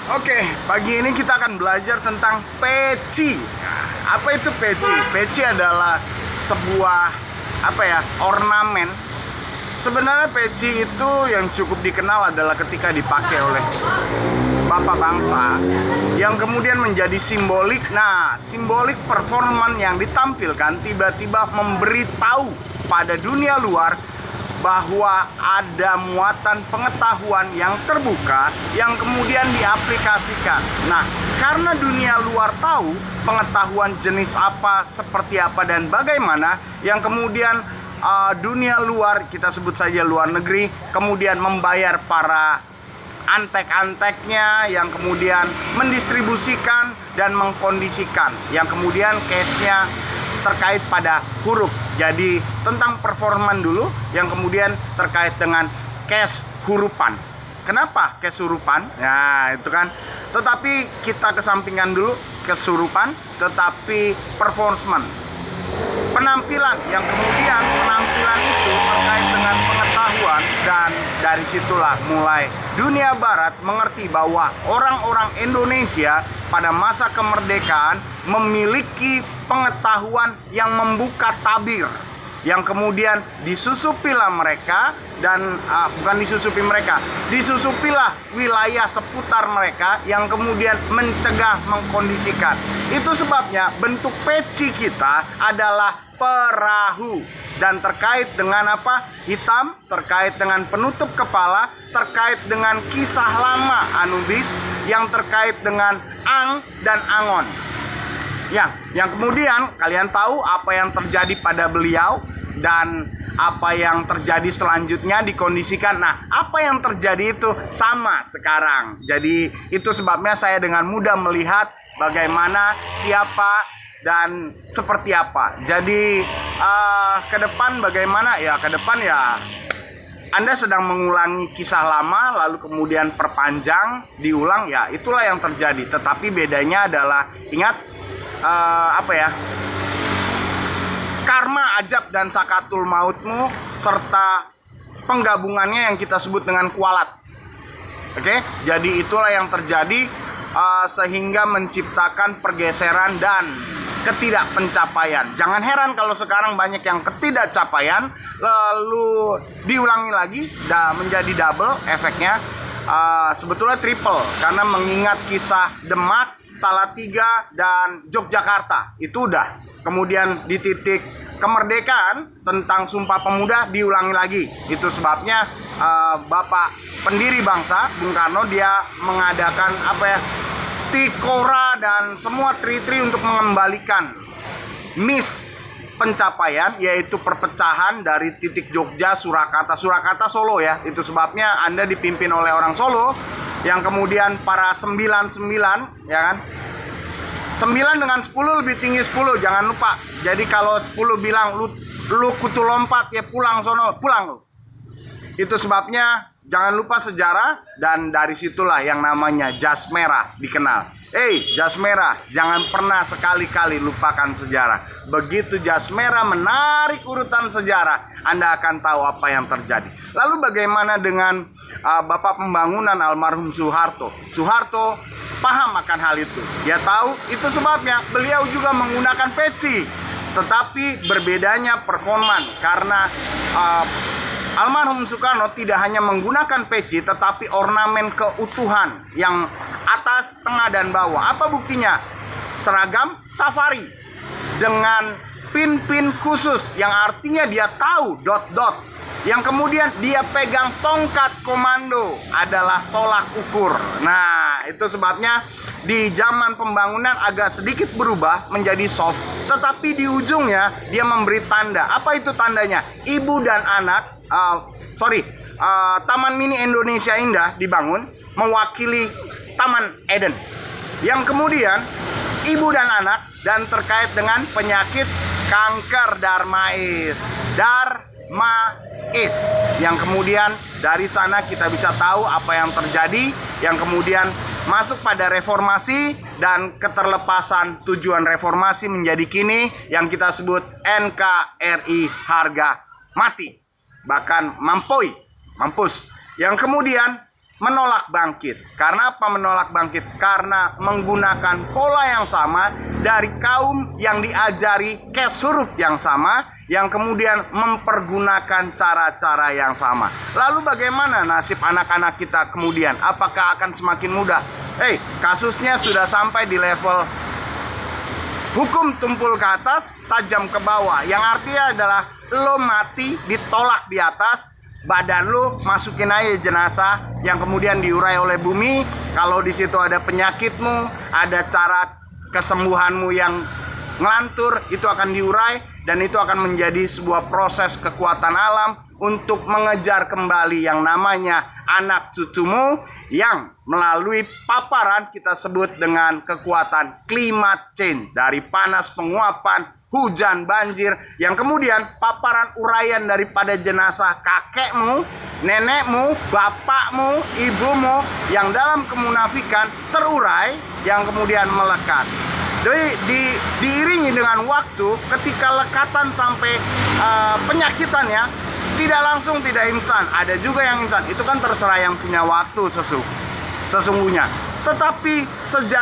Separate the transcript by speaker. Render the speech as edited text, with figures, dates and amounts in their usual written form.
Speaker 1: Oke, pagi ini kita akan belajar tentang peci. Nah, apa itu peci? Peci adalah sebuah ornamen. Sebenarnya peci itu yang cukup dikenal adalah ketika dipakai oleh bapak bangsa yang kemudian menjadi simbolik. Nah, simbolik performan yang ditampilkan tiba-tiba memberitahu pada dunia luar bahwa ada muatan pengetahuan yang terbuka yang kemudian diaplikasikan. Nah, karena dunia luar tahu pengetahuan jenis apa, seperti apa, dan bagaimana, yang kemudian dunia luar, kita sebut saja luar negeri, kemudian membayar para antek-anteknya yang kemudian mendistribusikan dan mengkondisikan, yang kemudian case-nya terkait pada huruf. Jadi tentang performan dulu, yang kemudian terkait dengan case hurupan. Kenapa case hurupan? Nah, itu kan. Tetapi kita kesampingkan dulu case hurupan, tetapi performance, penampilan, yang kemudian penampilan itu terkait dengan pengetahuan. Dan dari situlah mulai dunia barat mengerti bahwa orang-orang Indonesia pada masa kemerdekaan memiliki pengetahuan yang membuka tabir, yang kemudian disusupilah mereka, dan disusupilah wilayah seputar mereka yang kemudian mencegah, mengkondisikan. Itu sebabnya bentuk peci kita adalah perahu, dan terkait dengan apa? Hitam, terkait dengan penutup kepala, terkait dengan kisah lama Anubis, yang terkait dengan Ang dan Angon. Yang kemudian kalian tahu apa yang terjadi pada beliau dan apa yang terjadi selanjutnya dikondisikan. Nah, apa yang terjadi itu sama sekarang. Jadi itu sebabnya saya dengan mudah melihat bagaimana, siapa, dan seperti apa. Jadi ke depan bagaimana? Ya, ke depan ya Anda sedang mengulangi kisah lama, lalu kemudian perpanjang, diulang, ya itulah yang terjadi. Tetapi bedanya adalah, ingat, karma, ajab, dan sakatul mautmu, serta penggabungannya yang kita sebut dengan kualat. Oke, jadi itulah yang terjadi, sehingga menciptakan pergeseran dan ketidakpencapaian. Jangan heran kalau sekarang banyak yang ketidakcapaian, lalu diulangi lagi, menjadi double efeknya. Sebetulnya triple, karena mengingat kisah Demak, Salatiga, dan Yogyakarta itu udah. Kemudian di titik kemerdekaan tentang Sumpah Pemuda diulangi lagi. Itu sebabnya Bapak pendiri bangsa Bung Karno dia mengadakan Tikora dan semua tri-tri untuk mengembalikan miss pencapaian, yaitu perpecahan dari titik Jogja, Surakarta, Solo ya. Itu sebabnya Anda dipimpin oleh orang Solo, yang kemudian para 99, ya kan. 9 dengan 10 lebih tinggi 10, jangan lupa. Jadi kalau 10 bilang lu kutu lompat, ya pulang sono, pulang lu. Itu sebabnya jangan lupa sejarah, dan dari situlah yang namanya jas merah dikenal. Jas merah, jangan pernah sekali-kali lupakan sejarah. Begitu jas merah menarik urutan sejarah, Anda akan tahu apa yang terjadi. Lalu bagaimana dengan Bapak Pembangunan almarhum Soeharto? Soeharto paham akan hal itu. Dia tahu, itu sebabnya beliau juga menggunakan peci. Tetapi berbedanya performan, karena almarhum Soekarno tidak hanya menggunakan peci, tetapi ornamen keutuhan yang atas, tengah, dan bawah. Apa buktinya? Seragam safari dengan pin-pin khusus, yang artinya dia tahu dot-dot. Yang kemudian dia pegang tongkat komando adalah tolak ukur. Nah, itu sebabnya di zaman pembangunan agak sedikit berubah menjadi soft, tetapi di ujungnya dia memberi tanda. Apa itu tandanya? Ibu dan anak, Taman Mini Indonesia Indah dibangun mewakili Taman Eden, yang kemudian ibu dan anak, dan terkait dengan penyakit kanker Darmais, yang kemudian dari sana kita bisa tahu apa yang terjadi, yang kemudian masuk pada reformasi dan keterlepasan tujuan reformasi menjadi kini yang kita sebut NKRI harga mati, bahkan mampus, yang kemudian menolak bangkit. Karena apa menolak bangkit? Karena menggunakan pola yang sama dari kaum yang diajari kes huruf yang sama, yang kemudian mempergunakan cara-cara yang sama. Lalu bagaimana nasib anak-anak kita kemudian? Apakah akan semakin mudah? Kasusnya sudah sampai di level hukum tumpul ke atas, tajam ke bawah. Yang artinya adalah lo mati, ditolak di atas, badan lo masukin aja jenazah yang kemudian diurai oleh bumi. Kalau di situ ada penyakitmu, ada cara kesembuhanmu yang ngelantur, itu akan diurai, dan itu akan menjadi sebuah proses kekuatan alam untuk mengejar kembali yang namanya anak cucumu yang melalui paparan kita sebut dengan kekuatan climate change, dari panas, penguapan, hujan, banjir, yang kemudian paparan uraian daripada jenazah kakekmu, nenekmu, bapakmu, ibumu yang dalam kemunafikan terurai, yang kemudian melekat. Jadi diiringi dengan waktu, ketika lekatan sampai penyakitannya tidak langsung, tidak instan. Ada juga yang instan. Itu kan terserah yang punya waktu sesungguhnya. Tetapi sejak